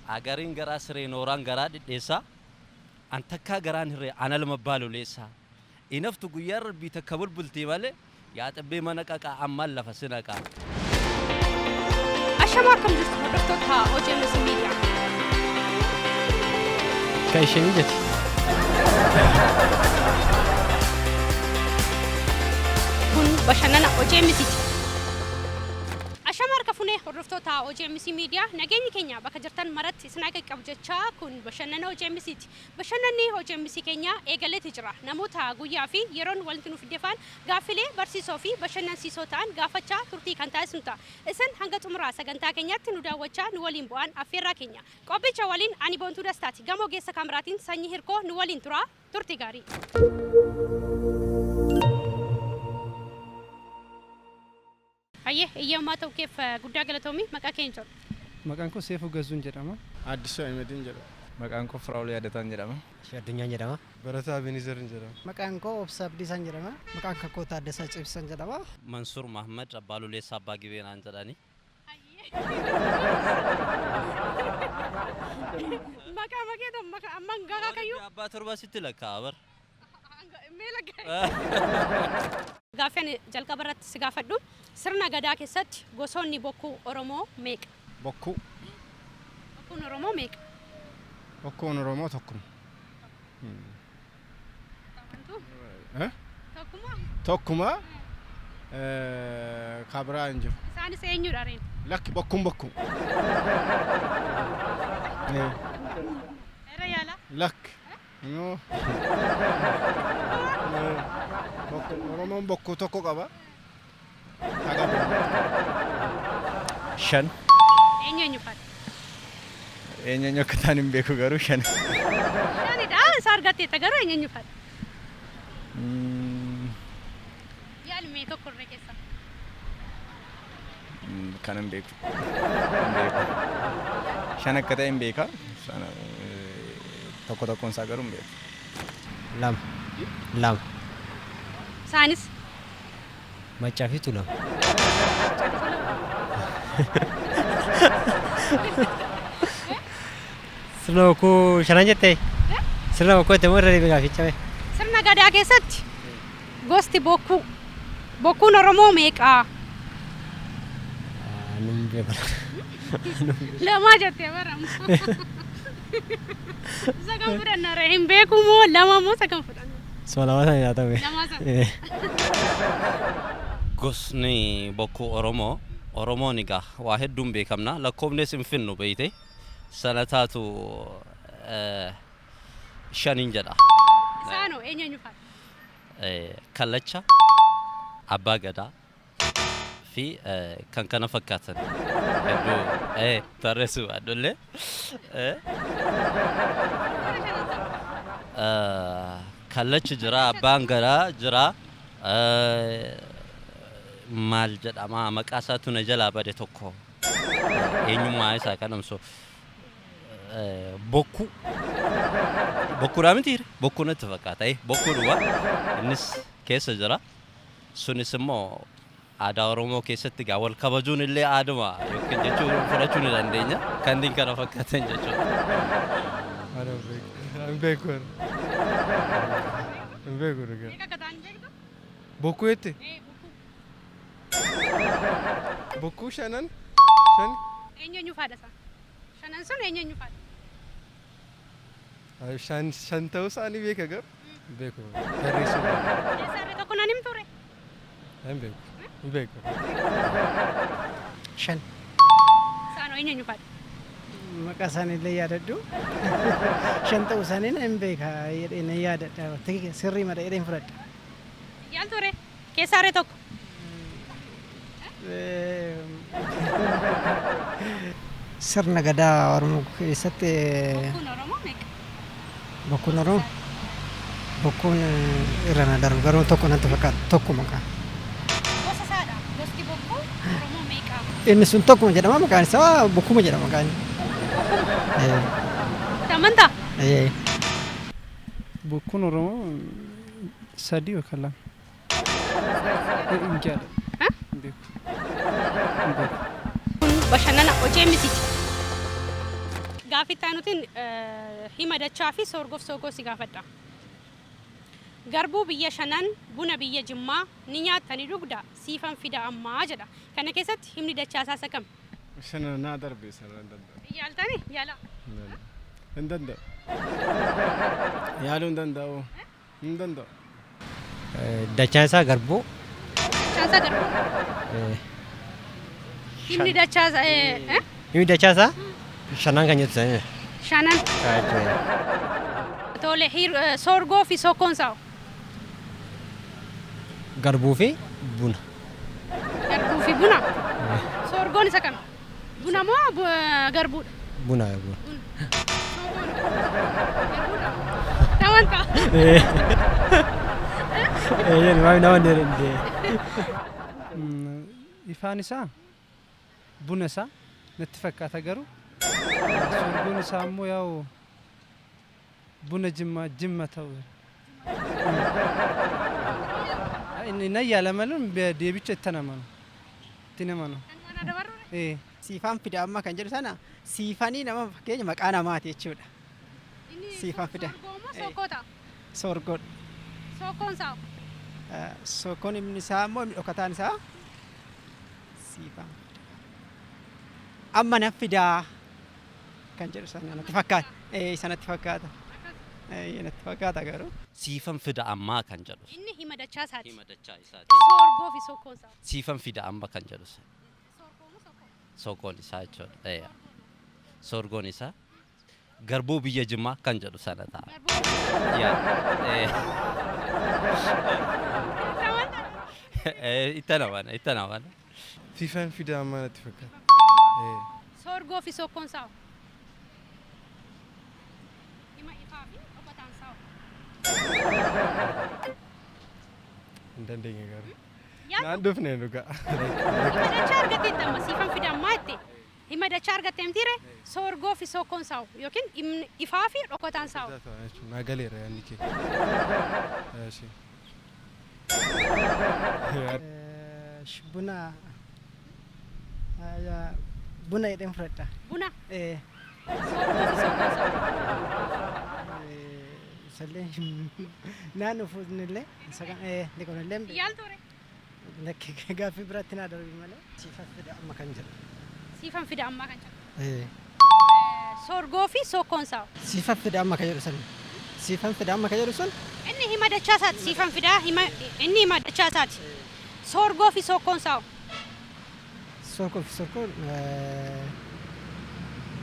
Agarin garaa siree nooraan garaa dhidheessa. An takkaa garaan hirree ana lama baalu leessa. Inaftu guyyaa rabbii takka bulbultii malee yaa xabbee mana qaqaa ammaan lafa sinaqaa. Ashama akkam jirtu hordoftoota OGMS Media. Kan isheen jette. Kun bashannana OGMS. Ashama harka funee hordoftoota OGMS Media nageenyi keenya bakka jirtan maratti isin qaqqabu jechaa kun bashannana OGMS ti. Bashannanni OGMS keenya eegaleeti jira. Namoota guyyaa fi yeroon walitti nuuf dhufan gaaffilee barsiisoo fi bashannansiisoo ta'an gaafachaa turtii kan taasisnu ta'a. Isin hanga xumuraa sagantaa keenyatti nu daawwachaa nu waliin bu'aan affeerraa keenya. Qophicha waliin ani Boontuu Dastaati. Gamoo geessa kaameraatiin Sanyii Hirkoo nu waliin tura. Turtii gaarii. Aye, iyyamaa ta'u keef guddaa galatoomi maqaa keenya jedhu. Maqaan koo Seefuu Gazuun jedhama. Addisuu Ahmedin jedhama. Maqaan koo Firaa'ol Yaadataan jedhama. Addunyaan jedhama. Barataa Abinizerin jedhama. Maqaan koo Obsa Abdiisaan jedhama. Maqaan koo Taaddasaa Cibsan jedhama. Mansuur Mahmad Abbaaluleessaa Abbaa Gibeenaan jedhani. Maqaa makeetan maqaa amman garaa kayyuu. Abbaa torba sitti lakkaa bar. Gaaffii jalqaba irratti si gaafadhu. Sirna gadaa keessatti gosoonni bokkuu Oromoo meeqa? Bokkuu. Bokkuun Oromoo meeqa? Bokkuun Oromoo tokkuma. Tokkuma? Tokkuma. Kabraa hin jiru. Isaanis eenyudha reen? Lakki bokkuun bokkuu. Era yaala? Lakki. No. Oromoon bokkuu tokko qaba. Shan. Eenyu faati? Eenyu akka ta'an hin beeku garuu shan. Shanidha. Isa argatteetta garuu eenyu faati? Yaalmee tokko irra keessa. Kan hin beeku. Shan akka ta'e hin beeka. Tokko tokkoon isaa garuu hin beeku. Lama. Isaanis? Maccaa fi Tulama. Sirna bokkuu shanan jettee? Sirna bokkuu itti irra deebiin gaaficha bee? Sirna gadaa keessatti gosti bokkuu. Bokkuun Oromoo meeqa? Nun beeku. Lama jettee baramu. Isa kan fudhanna ree hin beeku moo lama moo isa kan fudhanna? Soo lama sana nyaata bee? Lama sana. Gosni bokkuu Oromoon egaa waa hedduun beekamna. Lakkoofnes hin finnu beeyte. Sana taatu shaniin jedha. Isaanoo eenyu faati? Kallacha, Abbaa Gadaa fi kan kana fakkaatan. Hedduu tarreessuu adullee. Kallachi jira, Abbaan Gadaa jira. Maal jedhama maqaa isaatu na jalaa bade tokko. Eenyummaa isaa kanamso. Bokkuudhaa miti bokkuu natti fakkaata. Bokkuudhuba innis keessa jira. Sunis immoo aadaa Oromoo keessatti gaa wal kabajuun illee aaduma yookiin jechuun fudhachuu ni dandeenya. Kanneen kana fakkaatan jechuudha. Hin beeku. Hin beeku. Meeqa akka ta'an beektu? Bokkuu jettee? Bokkuu shanan? Eenyu faadha isaa? Shanan sun eenyu faadha? Shan ta'uu isaanii beeka garuu? Hin beeku. Barreessuu. Keessarree tokko nan himtu ree? Hin beeku. Hin beeku. Shan. Isaanoo eenyu faadha? Maqaa isaanii illee yaadadhu. Shan ta'uu isaanii hin beeka jedhee na yaadadha. Sirrii mada jedheen fudhadha. Yaaltu ree? Keessarree tokko? Sirna gadaa Oromoo keessatti Bokkuun Oromoo meeqa? bokkuun Oromoo bokkuun irra na darbu garuu tokko natti fakkaata tokko maqaa. Gosa isaadha. Gosti bokkuu Oromoo meeqa? Inni sun tokkuma jedhama maqaan isaa bokkuma jedhama maqaan. Amantaa? Bokkuun Oromoo sadii yookaan lama. Hin jaadha. Hin beeku. Kun bashannana OGMS ti. Gaaffii taanutiin hima dachaa fi soorgoof soogoo si gaafadha. Garbuu biyya shanan buna biyya Jimmaa ni nyaatanii dhugda siifan fida ammaa jedha. Kana keessatti himni dachaa isaa kam? Shanan naa darbe sanan danda. Yaaltani yaala. Danda. Yaaluu danda'u. Danda. Dachaan isaa garbuu. Dachaan isaa garbuu. Himni dachaa isaa himni dachaa isaa shanan kan jettu sanii. Shanan. Tole soorgoo fi sookoon isaa. Garbuu fi buna. Garbuu fi buna. Soorgoon isa kam? Buna moo garbuudha? Buna. Nawanka. Nama dheerinde. Ifaan isaa buna isaa natti fakkaata garuu soorgoon isaa immoo yaa'u buna jimma ta'u. Inni na yaala maluun deebicha itti namanu. Itti namanu. Siifan fida amma kan jedhu sana siifanii nama fakkeenya maqaa namaati jechuudha. Siifan fida. Sookoota. Soorgoon. Sookoon isaa. Sookoon inni isaa immoo dhokataan isaa siifan fida. Amma na fidaa kan jedhu sana natti fakkaata. Sanatti fakkaata. Natti fakkaata garuu. Siifan fida ammaa kan jedhu. Inni hima dachaa isaati. Hima dachaa isaati. Soorgoo fi sookoon isaa. Siifan fida amma kan jedhu. Sookoon isaa jechuudha. Soorgoon isaa garbuu biyya Jimmaa kan jedhu sana ta'a. Itti namaan. Siifan fida ammaa natti fakkaata. Soorgoo fi sookoon isaa. Hima ifaa fi dhokataan isaa. Hin dandeenye garuu. Yaadu. Naan dhufne dhugaa. Hima dachaa argattee amma siifan fida ammaa jettee. Hima dachaa argattee mitiire soorgoo fi sookoon isaa yookiin ifaa fi dhokataan isaa. Naa galeera yaadni kee. Buna. Buna jedheen fudhadha. Buna. Soorgoo fi sookoon isaa. Sallee naannoo fuudhinillee liqoonillee Yaal ture. gaaffii biraatti naa darbii malee siifan fida amma kan jedhu. Siifan fida ammaa kan jedhu. Soorgoo fi sookoon isaa. Siifan fida amma kan jedhu sun. Siifan fida amma kan jedhu sun. Inni hima dachaa isaati. Siifan fidaa inni hima dachaa isaati. Soorgoo fi sookoon isaa. Soorgoon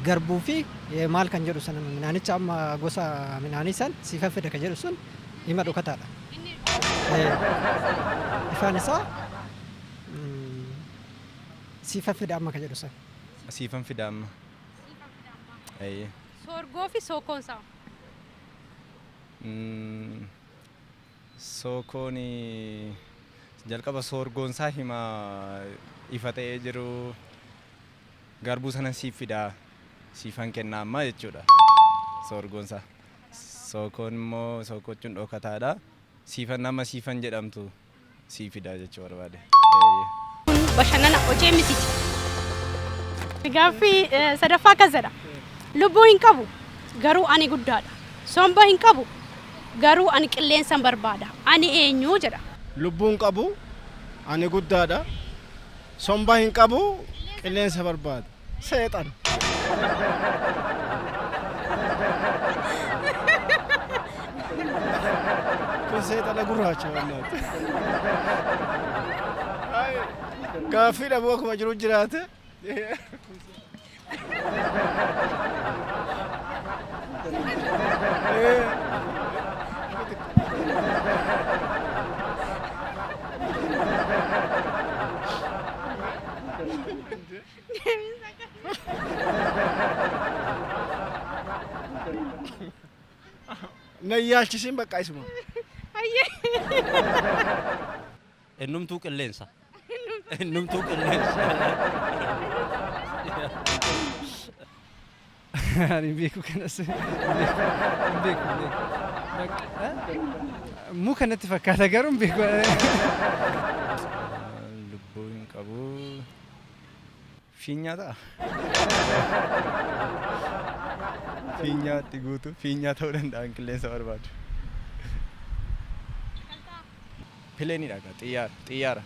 garbuu fi maal kan jedhu sana midhaanicha amma gosa midhaanii san siifan fida kan jedhu sun hima dhokataadha. Ifaan isaa siifan fida amma kan jedhu san. Siifan fida amma. Soorgoo fi sookoon isaa. Sookoon jalqaba soorgoon isaa hima ifa ta'ee jiru garbuu sana siif fidaa siifan kennaa amma jechuudha soorgoon isaa. Sookoon immoo sookochuun dhokataadha. Siifan nama siifan jedhamtu siif fidaa jechuu barbaade. Bashannana hojii mitiiti. Gaaffii sadaffaa akkas jedha. Lubbuu hin qabu garuu ani guddaadha. Somba hin qabu garuu ani qilleensan barbaada. Ani eenyu jedha. Lubbuun qabu ani guddaadha. Somba hin qabu qilleensa barbaada. Seexan. Kun seexana gurraacha wannaati. Gaaffii dhabuu akkuma jiru jiraate. Nayyaalchisiin bakka isuma. Ennumtuu qilleensa. Ennumtuu qilleensa. Ani beeku kanas beeku. Muka natti fakkaata garuu beeku. Lubbuu hin qabu. Fiinyaa ta'a. Fiinyaatti guutu fiinyaa ta'uu danda'an qilleensa barbaadu. Pileenidha kaa xiyyaara.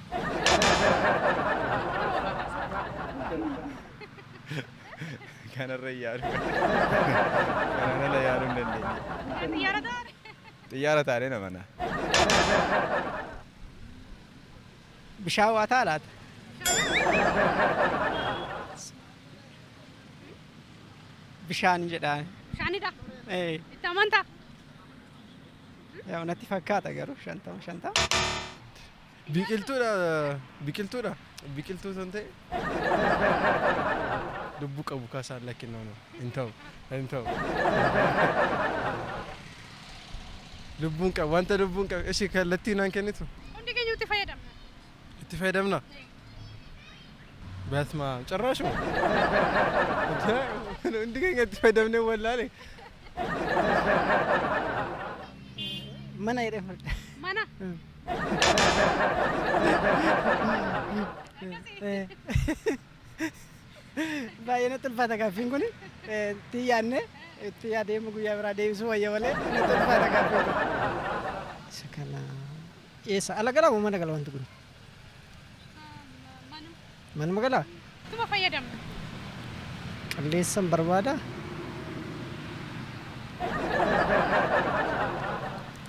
Kanarra yaadu. Kanarra yaaduu hin dandeenye. Xiyyaara taanee namana. Bishaan waa ta'a laata? Bishaan jedhaan. Bishaanidha. Eh, Itti amantaa? yaa natti fakkaata garuu shantama. Biqiltuudha. Biqiltuu sun ta'e. Lubbuu qabu kaasaan lakkinnoo hin ta'u. Lubbuun qabu wanta lubbuun qabu ishee kallattii naan kennitu Hundi keenya itti fayyadamna. itti fayyadamna. Beesma carraashuma. Hundi keenya itti fayyadamnee wallaale. Mana jedhama. Mana. Baay'ee natti ulfaata gaaffiin kun itti yaadne itti yaadeemu guyyaa biraa deebisuu wayya malee natti ulfaata gaaffiin kun. Isa kana eessa ala galaa moo mana gala wanti kun? Manuma galaa? Tuma fayyadamna. Qilleensaan barbaada?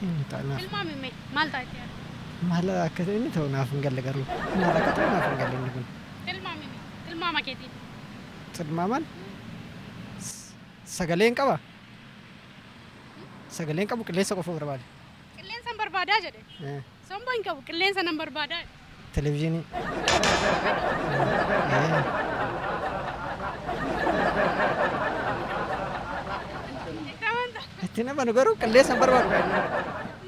Inni taanaaf Ilmaami mee maal taatee yaadda? maal akka inni ta'u naaf hin galle garuu maal akka ta'u naaf hin galle inni kun. Ilmaami mee ilmaama keetiin. Tilmaamaan sagaleen qaba. Sagaleen qabu qilleensa qofa barbaada. Qilleensa nan barbaadaa jedhe. Somba hin qabu qilleensa nan barbaadaa. Televezyiinii. Itti amanta. Itti namanu garuu qilleensa hin barbaadu.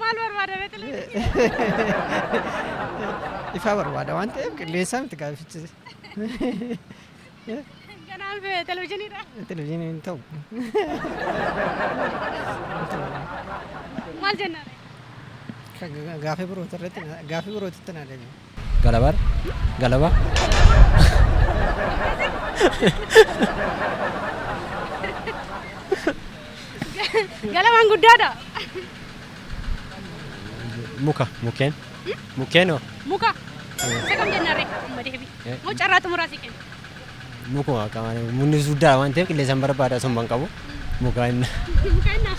Maal barbaada mee televezyiinii? Ifaa barbaada waan ta'eef qilleensaa miti gaafichise. Ganaan televezyiiniidha. Televezyiinii hin ta'u. Maal jennaare? Gaafii birootitti na deebi'u. Galaba. Galabaan guddaadha. Mukkeen oo Muka. Isa kam jennaare? Amma deebi. Moo carraa xumuraa si kenna? mukuma qaban munni guddaa waan ta'eef qilleensa hin barbaada sun ban qabu muka inni. Kenna.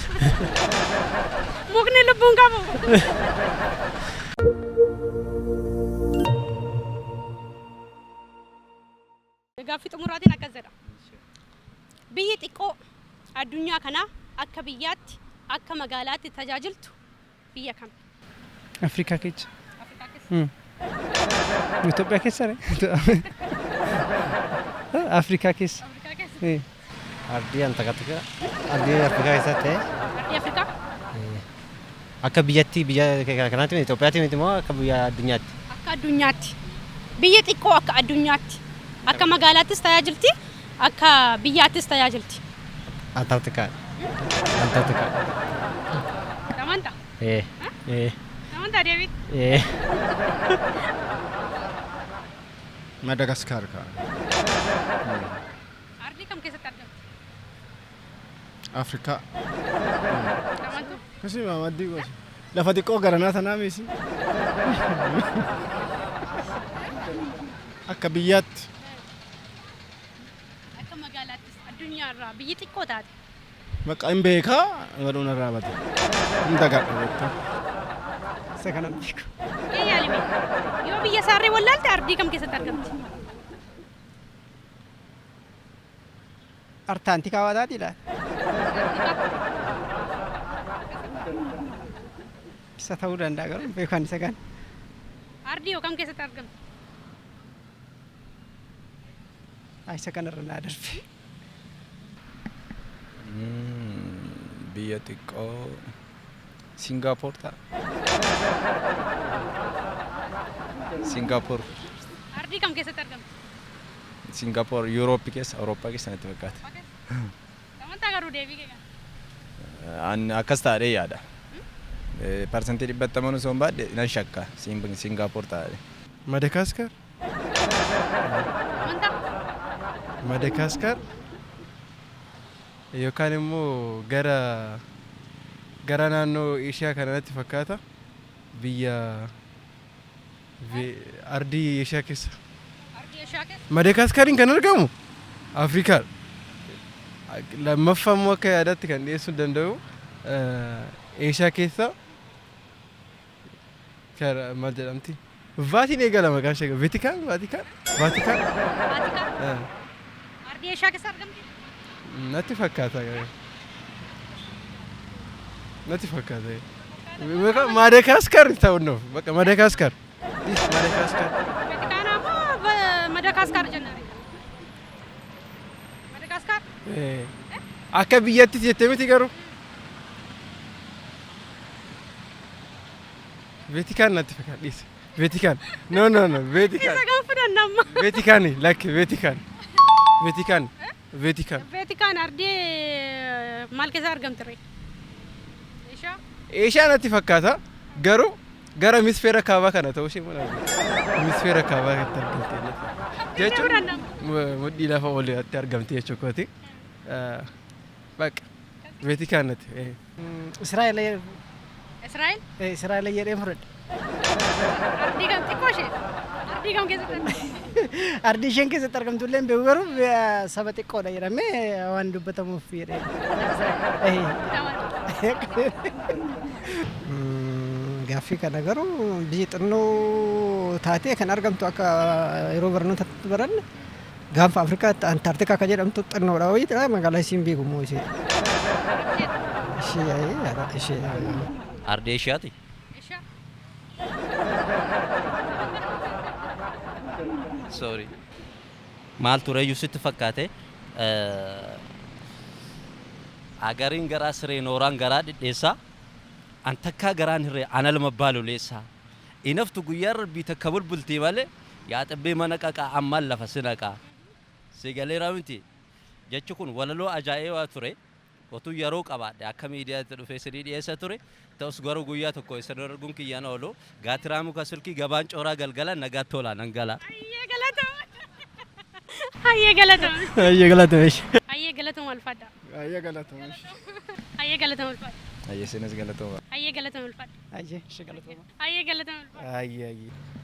Mukni lubbuun qabu. Gaaffii xumuraatiin akkas jedha. Biyyi xiqqoo addunyaa kanaa akka biyyaatti akka magaalaatti tajaajiltu biyya kam? Afrikaa keessa. Afrikaa keessa. Itoophiyaa keessa Afrikaa keessa. Afrikaa keessa. Ardii antakaatika ardii Afrikaa keessatti Ardii Afrikaa. akka biyyatti biyya kanaatti Itoophiyaatti miti moo akka biyya addunyaatti? Akka addunyaatti. Biyyi xiqqoo akka addunyaatti. Akka magaalaattis tajaajilti, akka biyyaattis tajaajilti. Antarktika. Namanta. Namanta David. Madagaskar ka. Ardii kam keessatti argamti? Afrikaa. Namantu. Kasi mamadii gosa. Lafa xiqqoo garanaa tanaa meesi. Akka biyyaatti. Akka magaalaattis addunyaarraa biyyi xiqqoo taate. Maqaa hin beekaa waluun irraa bate. Hin dagadha beektaa. Isa kana beeku. Yaalime. Yoo biyya saarree wallaalte ardii kam keessatti argamti? Artaantikaa waa taatiidha. Isa ta'uu danda'a garuu beekan isa kan. Ardii yoo kam keessatti argamti? Isa kanarra naa darbe. Biyya xiqqoo Singapore ta'a. Singapore. Ardii kam keessatti argamti? Singapore Eurooppii keessa Awurooppaa keessa natti fakkaata. Namantaa garuu deebii kee kana. Akkas taa'ee yaada. Parsantii 100 osoo hin baadhe nan shakka Singapore taa'ee. Madagaskar. Namantaa. Madagaskar. yookaan immoo gara naannoo Eeshiyaa kanatti fakkaata biyya ardii Eeshiyaa keessa. Ardii Eeshiyaa keessa. Madagaskariin kan argamu Afrikaa. Lammaffaa immoo akka yaadaatti kan dhiyeessuu danda'u Eeshiyaa keessa maal jedhamti? Vaatiin eegala maqaan ishee Veetikaan. Ardii Eeshiyaa keessa argamti. Natti fakkaata. Madagaskar ta'uu nuuf bakka Madagaskar. Veetikaan ammoo Madagaskar jennaani. Madagaskar. Akka biyyatti jettee miti garuu. Veetikaan natti fakkaata dhiisa. Veetikaan. No. Veetikaan. Isa kan fudhannamma. Veetikaani lakki Veetikaan. Veetikaan ardii maal keessa argamti ree? Eeshiyaa natti fakkaata garuu gara hemisfeera kaabaa kana ta'uu ishee mana hemisfeera kaabaa itti argamti jechuun mudhii lafa oliitti argamti jechuudha. Bakka Veetikaan natti. Israa'el jedhee fudhadhe. Ardii kam xiqqoo ishee? Ardii kam keessatti argamti? Ardii isheen keessatti argamtu illee beeku garuu saba xiqqoodha jedhamee waan dubbatamuuf jedhee. Gaaffii kana garuu biyyi xinnoo taatee kan argamtu akka yeroo barnootatti baranne gaanfa Afrikaatti Antaartikaa akka jedhamtu xinnoodha wayiidha magaalaa isiin beekummoo ishee. Ishee. Ardii Eeshiyaati. Sorry. Maal tureyyuu sitti fakkaate agariin garaa siree nooraan garaa dhidheessaa an takkaa garaan hirree ana lama baaluleessaa inaftu guyyaa rabbii takka bulbultii malee yaa xibbee mana qaqaa ammaan lafa sinaqaa sigaleera miti jechi kun walaloo ajaa'ibaa ture otuu yeroo qabaadhe akka miidiyaatti dhufee sidii dhiyeessa ture ta'us garuu guyyaa tokko isa darguun kiyyaan oolu gaatiraa muka silkii gabaan cooraa galgala nagaatti tola nan gala. Hayyee galatoom. Alfadda. Hayyee galatoom. Hayyee sinis galatooma. Hayyee galatoom alfadda. Hayyee ishee galatooma. Hayyee galatoom alfadda.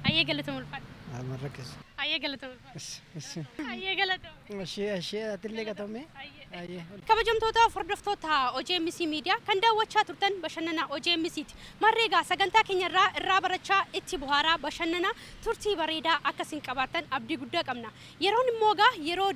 Hayyee galatoom alfadda. Marrakees. Hayyee galatoom alfadda. Hayyee galatoom. Ishee atillee gatamee. Hayyee. Kabajamtoota hordoftoota OGMC Media kan daawwachaa turtan bashannana OGMCti. Marreegaa sagantaa keenya irraa barachaa itti buhaaraa bashannana turtii bareedaa akkasiin qabaatan abdii guddaa qabna. Yeroon immoo yeroo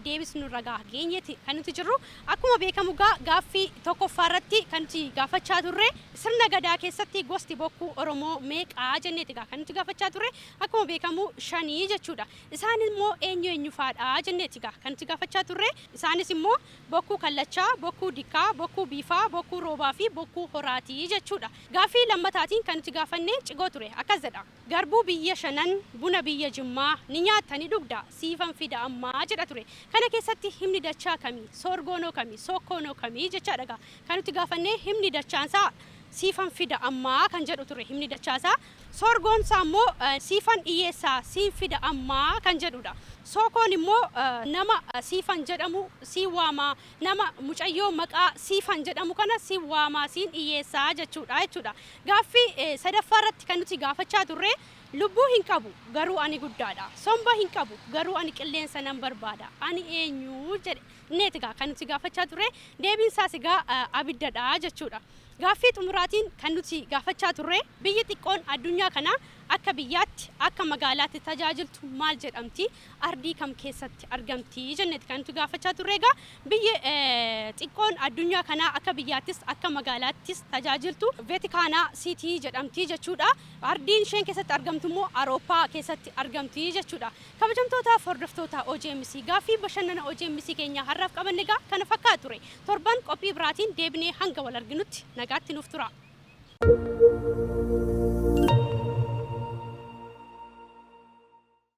deebisnu ragaa geenyetti kan nuti jirru akkuma beekamu gaaffii tokkoffaa irratti kan nuti gaafachaa turre sirna gadaa keessatti gosti bokkuu Oromoo meeqaa jenneeti kan nuti gaafachaa turre akkuma beekamu 5 jechuudha. Isaan immoo eenyu faadha jenneeti kan nuti gaafachaa turre isaanis immoo bokkuu kallachaa, bokkuu dikkaa, bokkuu biifaa, bokkuu roobaa fi bokkuu horaatii jechuudha. Gaaffii lammataatiin kan nuti gaafannee cigoo ture akkas jedha. Garbuu biyya 5 buna biyya Jimmaa ni nyaattani dhugda siifan fida ammaa jedha ture. Kana keessatti himni dachaa kamii, soorgoonoo kamii, sookkoonoo kamii jechaadha. Kan nuti gaafannee himni dachaansaa siifan fida ammaa kan jedhu ture himni dachaasaa. Soorgoonsaa immoo siifan dhiyyeessaa siin fida ammaa kan jedhudha. Sookoon immoo nama siifan jedhamu si waamaa nama mucayyoo maqaa siifan jedhamu kana si waamaa siin dhiyyeessaa jechuudha. Gaaffii sadaffaa irratti kan nuti gaafachaa turre lubbuu hin qabu garuu ani guddaadha. Somba hin qabu garuu ani qilleensa nan barbaada. Ani eenyu jedhe neetigaa kan nuti gaafachaa turre deebiin isaas abiddadha jechuudha. Gaaffii xumuraatiin kan nuti gaafachaa turre biyyi xiqqoon addunyaa kana akka biyyaatti akka magaalaatti tajaajiltu maal jedhamti ardii kam keessatti argamti jenneeti kan nuti gaafachaa turre biyyi xiqqoon addunyaa kana akka biyyaattis akka magaalaattis tajaajiltu Veetikaanaa Siitii jedhamti jechuudha. Ardiin isheen keessatti argamtu immoo Awurooppaa keessatti argamti jechuudha. Kabajamtoota hordoftoota OGMC gaaffii bashannana OGMC keenya har'aaf qabanne kana fakkaata ture. Torban qophii biraatiin deebinee hanga wal arginutti nagaatti nuuf tura.